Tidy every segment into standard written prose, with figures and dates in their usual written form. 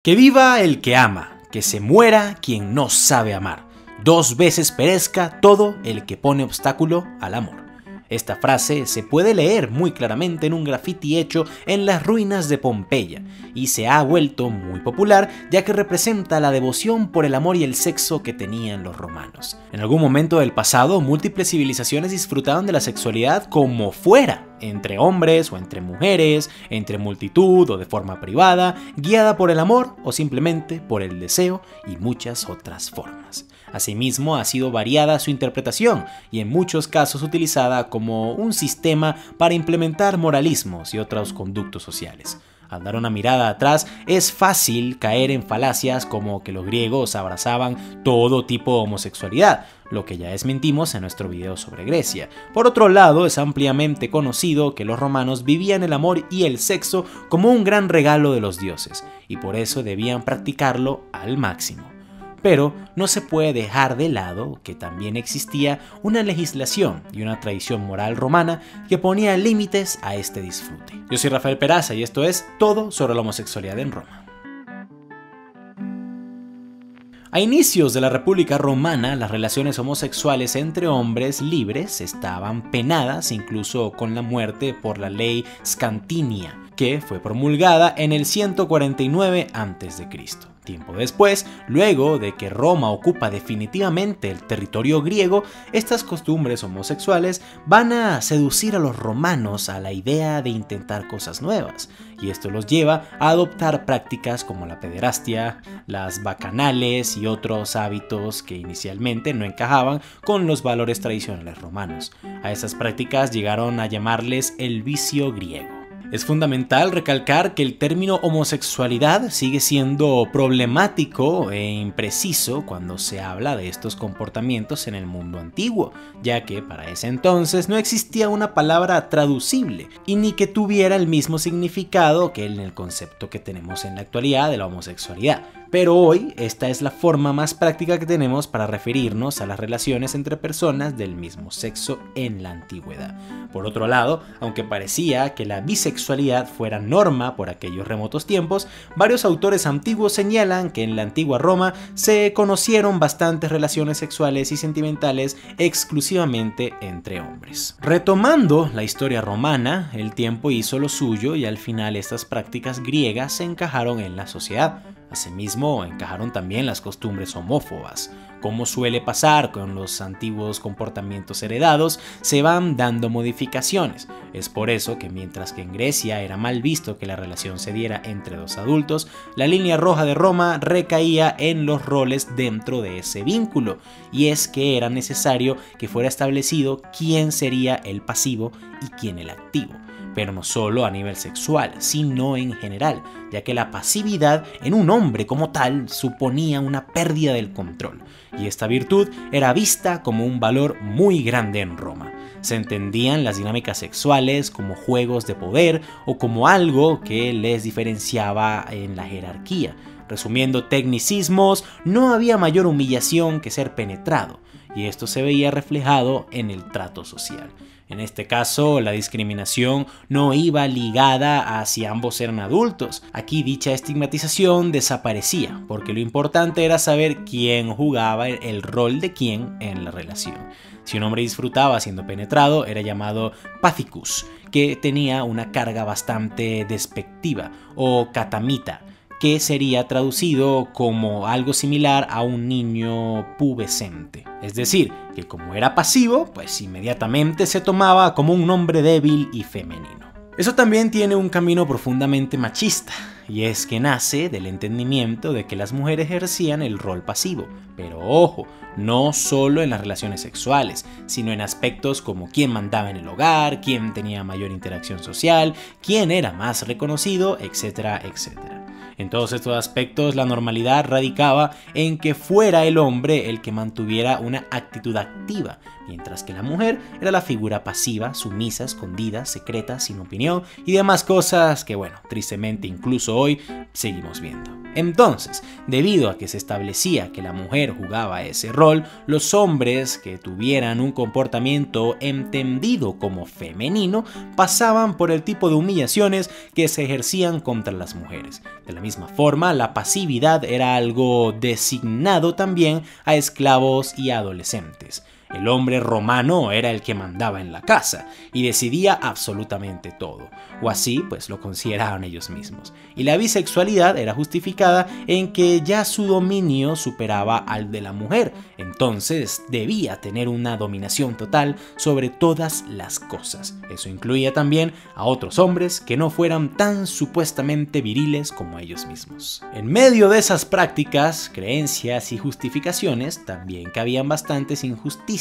Que viva el que ama, que se muera quien no sabe amar. 2 veces perezca todo el que pone obstáculo al amor. Esta frase se puede leer muy claramente en un grafiti hecho en las ruinas de Pompeya y se ha vuelto muy popular ya que representa la devoción por el amor y el sexo que tenían los romanos. En algún momento del pasado, múltiples civilizaciones disfrutaban de la sexualidad como fuera, entre hombres o entre mujeres, entre multitud o de forma privada, guiada por el amor o simplemente por el deseo y muchas otras formas. Asimismo, ha sido variada su interpretación y en muchos casos utilizada como un sistema para implementar moralismos y otros conductos sociales. Al dar una mirada atrás, es fácil caer en falacias como que los griegos abrazaban todo tipo de homosexualidad, lo que ya desmentimos en nuestro video sobre Grecia. Por otro lado, es ampliamente conocido que los romanos vivían el amor y el sexo como un gran regalo de los dioses, y por eso debían practicarlo al máximo. Pero no se puede dejar de lado que también existía una legislación y una tradición moral romana que ponía límites a este disfrute. Yo soy Rafael Peraza y esto es todo sobre la homosexualidad en Roma. A inicios de la República Romana, las relaciones homosexuales entre hombres libres estaban penadas incluso con la muerte por la ley Scantinia, que fue promulgada en el 149 a.C. Tiempo después, luego de que Roma ocupa definitivamente el territorio griego, estas costumbres homosexuales van a seducir a los romanos a la idea de intentar cosas nuevas, y esto los lleva a adoptar prácticas como la pederastia, las bacanales y otros hábitos que inicialmente no encajaban con los valores tradicionales romanos. A estas prácticas llegaron a llamarles el vicio griego. Es fundamental recalcar que el término homosexualidad sigue siendo problemático e impreciso cuando se habla de estos comportamientos en el mundo antiguo, ya que para ese entonces no existía una palabra traducible y ni que tuviera el mismo significado que en el concepto que tenemos en la actualidad de la homosexualidad. Pero hoy esta es la forma más práctica que tenemos para referirnos a las relaciones entre personas del mismo sexo en la antigüedad. Por otro lado, aunque parecía que la bisexualidad fuera norma por aquellos remotos tiempos, varios autores antiguos señalan que en la antigua Roma se conocieron bastantes relaciones sexuales y sentimentales exclusivamente entre hombres. Retomando la historia romana, el tiempo hizo lo suyo y al final estas prácticas griegas se encajaron en la sociedad. Asimismo, encajaron también las costumbres homófobas. Como suele pasar con los antiguos comportamientos heredados, se van dando modificaciones. Es por eso que mientras que en Grecia era mal visto que la relación se diera entre 2 adultos, la línea roja de Roma recaía en los roles dentro de ese vínculo, y es que era necesario que fuera establecido quién sería el pasivo y quién el activo. Pero no solo a nivel sexual, sino en general, ya que la pasividad en un hombre como tal suponía una pérdida del control, y esta virtud era vista como un valor muy grande en Roma. Se entendían las dinámicas sexuales como juegos de poder o como algo que les diferenciaba en la jerarquía. Resumiendo tecnicismos, no había mayor humillación que ser penetrado, y esto se veía reflejado en el trato social. En este caso, la discriminación no iba ligada a si ambos eran adultos. Aquí dicha estigmatización desaparecía, porque lo importante era saber quién jugaba el rol de quién en la relación. Si un hombre disfrutaba siendo penetrado, era llamado pathicus, que tenía una carga bastante despectiva, o catamita, que sería traducido como algo similar a un niño pubescente. Es decir, que como era pasivo, pues inmediatamente se tomaba como un hombre débil y femenino. Eso también tiene un camino profundamente machista, y es que nace del entendimiento de que las mujeres ejercían el rol pasivo, pero ojo, no solo en las relaciones sexuales, sino en aspectos como quién mandaba en el hogar, quién tenía mayor interacción social, quién era más reconocido, etcétera, etcétera. En todos estos aspectos, la normalidad radicaba en que fuera el hombre el que mantuviera una actitud activa, mientras que la mujer era la figura pasiva, sumisa, escondida, secreta, sin opinión y demás cosas que, bueno, tristemente incluso hoy seguimos viendo. Entonces, debido a que se establecía que la mujer jugaba ese rol, los hombres que tuvieran un comportamiento entendido como femenino pasaban por el tipo de humillaciones que se ejercían contra las mujeres. De la misma forma, la pasividad era algo designado también a esclavos y adolescentes. El hombre romano era el que mandaba en la casa y decidía absolutamente todo, o así pues lo consideraban ellos mismos. Y la bisexualidad era justificada en que ya su dominio superaba al de la mujer, entonces debía tener una dominación total sobre todas las cosas. Eso incluía también a otros hombres que no fueran tan supuestamente viriles como ellos mismos. En medio de esas prácticas, creencias y justificaciones también cabían bastantes injusticias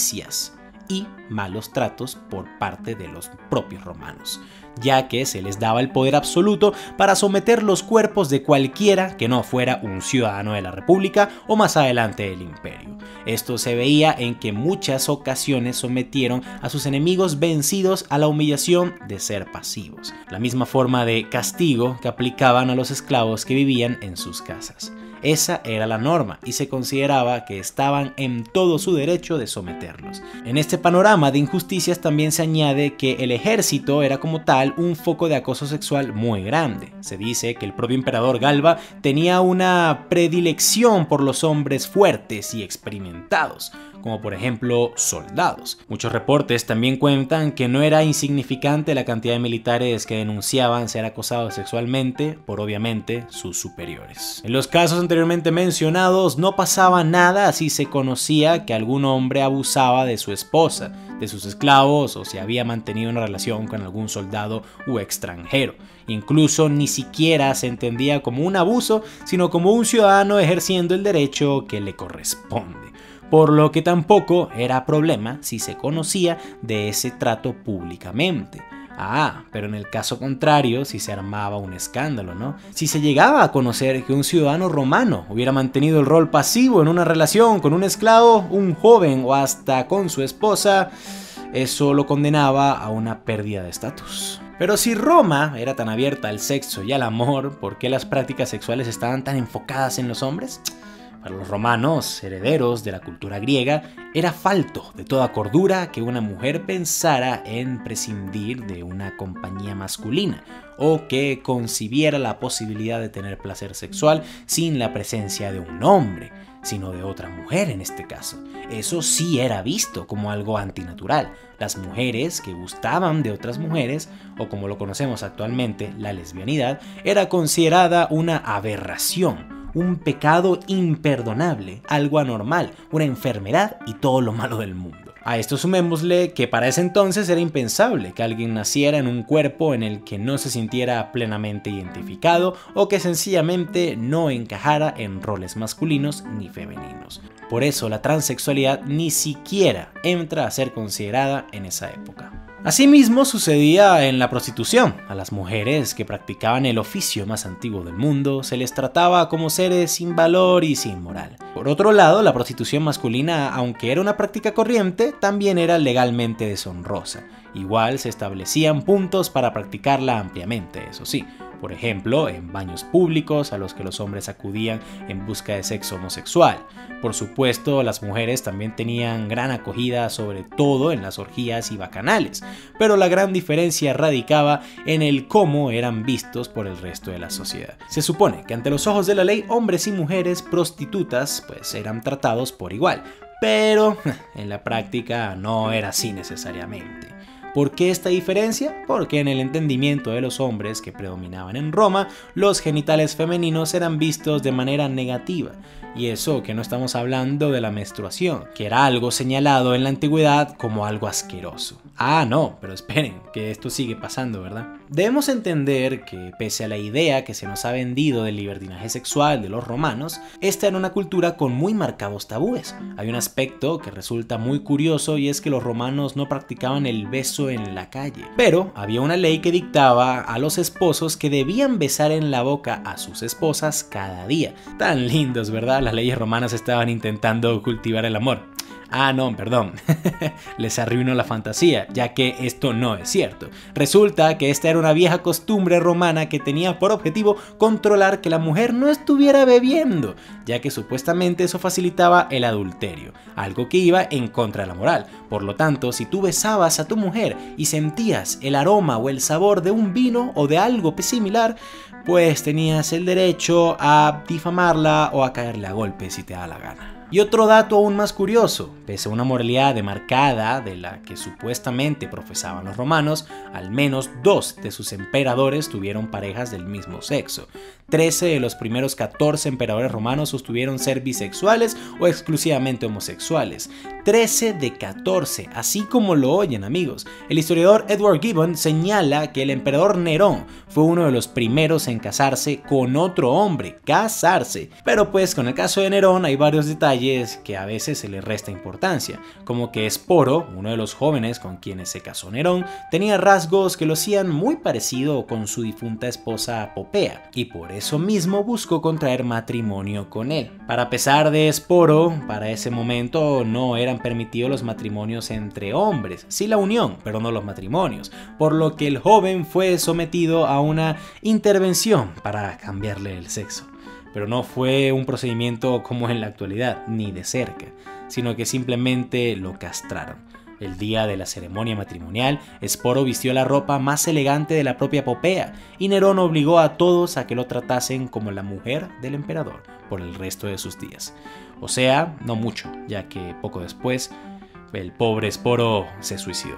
y malos tratos por parte de los propios romanos, ya que se les daba el poder absoluto para someter los cuerpos de cualquiera que no fuera un ciudadano de la República o más adelante del Imperio. Esto se veía en que muchas ocasiones sometieron a sus enemigos vencidos a la humillación de ser pasivos, la misma forma de castigo que aplicaban a los esclavos que vivían en sus casas. Esa era la norma y se consideraba que estaban en todo su derecho de someterlos. En este panorama de injusticias también se añade que el ejército era como tal un foco de acoso sexual muy grande. Se dice que el propio emperador Galba tenía una predilección por los hombres fuertes y experimentados, como por ejemplo soldados. Muchos reportes también cuentan que no era insignificante la cantidad de militares que denunciaban ser acosados sexualmente por obviamente sus superiores. En los casos anteriormente mencionados no pasaba nada si se conocía que algún hombre abusaba de su esposa, de sus esclavos o si había mantenido una relación con algún soldado u extranjero. Incluso ni siquiera se entendía como un abuso, sino como un ciudadano ejerciendo el derecho que le corresponde. Por lo que tampoco era problema si se conocía de ese trato públicamente. Pero en el caso contrario, si se armaba un escándalo, ¿no? Si se llegaba a conocer que un ciudadano romano hubiera mantenido el rol pasivo en una relación con un esclavo, un joven o hasta con su esposa, eso lo condenaba a una pérdida de estatus. Pero si Roma era tan abierta al sexo y al amor, ¿por qué las prácticas sexuales estaban tan enfocadas en los hombres? Para los romanos, herederos de la cultura griega, era falto de toda cordura que una mujer pensara en prescindir de una compañía masculina o que concibiera la posibilidad de tener placer sexual sin la presencia de un hombre, sino de otra mujer en este caso. Eso sí era visto como algo antinatural. Las mujeres que gustaban de otras mujeres, o como lo conocemos actualmente, la lesbianidad, era considerada una aberración, un pecado imperdonable, algo anormal, una enfermedad y todo lo malo del mundo. A esto sumémosle que para ese entonces era impensable que alguien naciera en un cuerpo en el que no se sintiera plenamente identificado o que sencillamente no encajara en roles masculinos ni femeninos. Por eso la transexualidad ni siquiera entra a ser considerada en esa época. Asimismo sucedía en la prostitución. A las mujeres que practicaban el oficio más antiguo del mundo se les trataba como seres sin valor y sin moral. Por otro lado, la prostitución masculina, aunque era una práctica corriente, también era legalmente deshonrosa. Igual se establecían puntos para practicarla ampliamente, eso sí. Por ejemplo, en baños públicos a los que los hombres acudían en busca de sexo homosexual. Por supuesto, las mujeres también tenían gran acogida, sobre todo en las orgías y bacanales, pero la gran diferencia radicaba en el cómo eran vistos por el resto de la sociedad. Se supone que ante los ojos de la ley, hombres y mujeres prostitutas pues eran tratados por igual, pero en la práctica no era así necesariamente. ¿Por qué esta diferencia? Porque en el entendimiento de los hombres que predominaban en Roma, los genitales femeninos eran vistos de manera negativa. Y eso que no estamos hablando de la menstruación, que era algo señalado en la antigüedad como algo asqueroso. No, pero esperen, que esto sigue pasando, ¿verdad? Debemos entender que pese a la idea que se nos ha vendido del libertinaje sexual de los romanos, esta era una cultura con muy marcados tabúes. Hay un aspecto que resulta muy curioso y es que los romanos no practicaban el beso en la calle, pero había una ley que dictaba a los esposos que debían besar en la boca a sus esposas cada día. Tan lindos, ¿verdad? Las leyes romanas estaban intentando cultivar el amor. Ah, no, perdón, les arruinó la fantasía, ya que esto no es cierto. Resulta que esta era una vieja costumbre romana que tenía por objetivo controlar que la mujer no estuviera bebiendo, ya que supuestamente eso facilitaba el adulterio, algo que iba en contra de la moral. Por lo tanto, si tú besabas a tu mujer y sentías el aroma o el sabor de un vino o de algo similar, pues tenías el derecho a difamarla o a caerle a golpes si te da la gana. Y otro dato aún más curioso, pese a una moralidad demarcada de la que supuestamente profesaban los romanos, al menos 2 de sus emperadores tuvieron parejas del mismo sexo. 13 de los primeros 14 emperadores romanos sostuvieron ser bisexuales o exclusivamente homosexuales. 13 de 14, así como lo oyen, amigos. El historiador Edward Gibbon señala que el emperador Nerón fue uno de los primeros en casarse con otro hombre, casarse. Pero pues con el caso de Nerón hay varios detalles que a veces se le resta importancia, como que Esporo, uno de los jóvenes con quienes se casó Nerón, tenía rasgos que lo hacían muy parecido con su difunta esposa Popea, y por eso mismo buscó contraer matrimonio con él. Para pesar de Esporo, para ese momento no eran permitidos los matrimonios entre hombres, sí la unión, pero no los matrimonios, por lo que el joven fue sometido a una intervención para cambiarle el sexo. Pero no fue un procedimiento como en la actualidad, ni de cerca, sino que simplemente lo castraron. El día de la ceremonia matrimonial, Esporo vistió la ropa más elegante de la propia Popea, y Nerón obligó a todos a que lo tratasen como la mujer del emperador por el resto de sus días. O sea, no mucho, ya que poco después, el pobre Esporo se suicidó.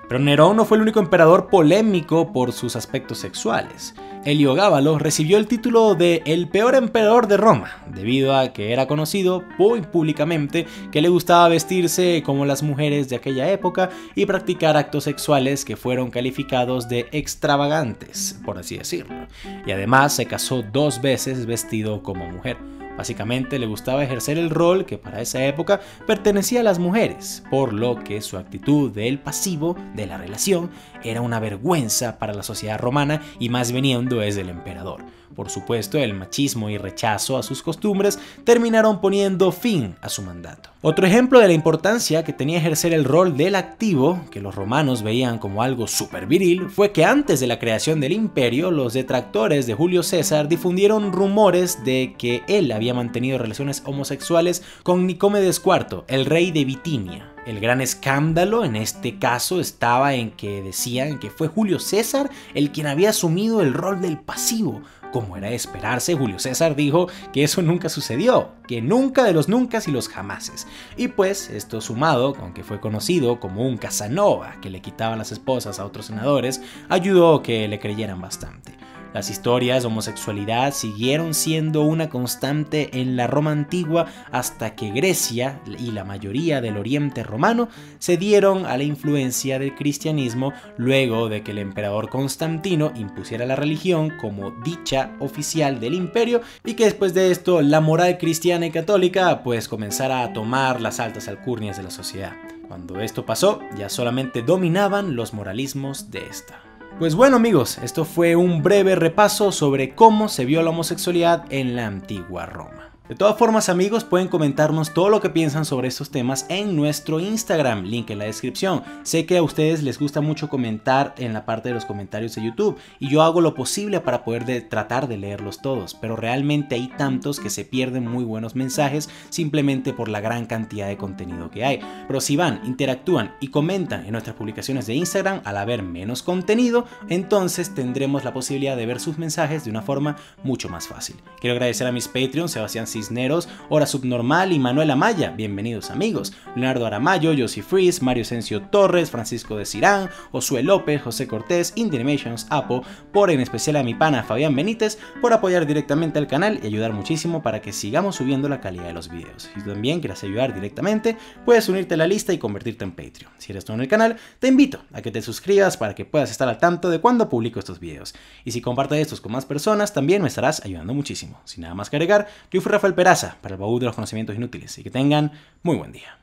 Pero Nerón no fue el único emperador polémico por sus aspectos sexuales. Heliogábalo recibió el título de el peor emperador de Roma, debido a que era conocido muy públicamente que le gustaba vestirse como las mujeres de aquella época y practicar actos sexuales que fueron calificados de extravagantes, por así decirlo. Y además se casó 2 veces vestido como mujer. Básicamente le gustaba ejercer el rol que para esa época pertenecía a las mujeres, por lo que su actitud del pasivo de la relación era una vergüenza para la sociedad romana y más viniendo desde el emperador. Por supuesto, el machismo y rechazo a sus costumbres terminaron poniendo fin a su mandato. Otro ejemplo de la importancia que tenía ejercer el rol del activo, que los romanos veían como algo súper viril, fue que antes de la creación del imperio, los detractores de Julio César difundieron rumores de que él había mantenido relaciones homosexuales con Nicómedes IV, el rey de Bitinia. El gran escándalo en este caso estaba en que decían que fue Julio César el quien había asumido el rol del pasivo. Como era de esperarse, Julio César dijo que eso nunca sucedió, que nunca de los nunca y los jamases. Y pues esto sumado con que fue conocido como un Casanova que le quitaba las esposas a otros senadores, ayudó a que le creyeran bastante. Las historias de homosexualidad siguieron siendo una constante en la Roma antigua hasta que Grecia y la mayoría del Oriente romano cedieron a la influencia del cristianismo luego de que el emperador Constantino impusiera la religión como dicha oficial del imperio y que después de esto la moral cristiana y católica pues comenzara a tomar las altas alcurnias de la sociedad. Cuando esto pasó, ya solamente dominaban los moralismos de esta. Pues bueno amigos, esto fue un breve repaso sobre cómo se vio la homosexualidad en la antigua Roma. De todas formas amigos, pueden comentarnos todo lo que piensan sobre estos temas en nuestro Instagram, link en la descripción. Sé que a ustedes les gusta mucho comentar en la parte de los comentarios de YouTube y yo hago lo posible para poder tratar de leerlos todos, pero realmente hay tantos que se pierden muy buenos mensajes simplemente por la gran cantidad de contenido que hay. Pero si van, interactúan y comentan en nuestras publicaciones de Instagram, al haber menos contenido, entonces tendremos la posibilidad de ver sus mensajes de una forma mucho más fácil. Quiero agradecer a mis Patreons, Sebastián Cisneros, Hora Subnormal y Manuel Amaya, bienvenidos amigos, Leonardo Aramayo, Josie Freeze, Mario Sencio Torres, Francisco de Cirán, Josué López, José Cortés, Indie Animations, Apo, por en especial a mi pana Fabián Benítez, por apoyar directamente al canal y ayudar muchísimo para que sigamos subiendo la calidad de los videos. Si tú también quieres ayudar directamente, puedes unirte a la lista y convertirte en Patreon. Si eres nuevo en el canal, te invito a que te suscribas para que puedas estar al tanto de cuando publico estos videos. Y si compartes estos con más personas, también me estarás ayudando muchísimo. Sin nada más que agregar, yo fui Rafael Peraza para el baúl de los conocimientos inútiles y que tengan muy buen día.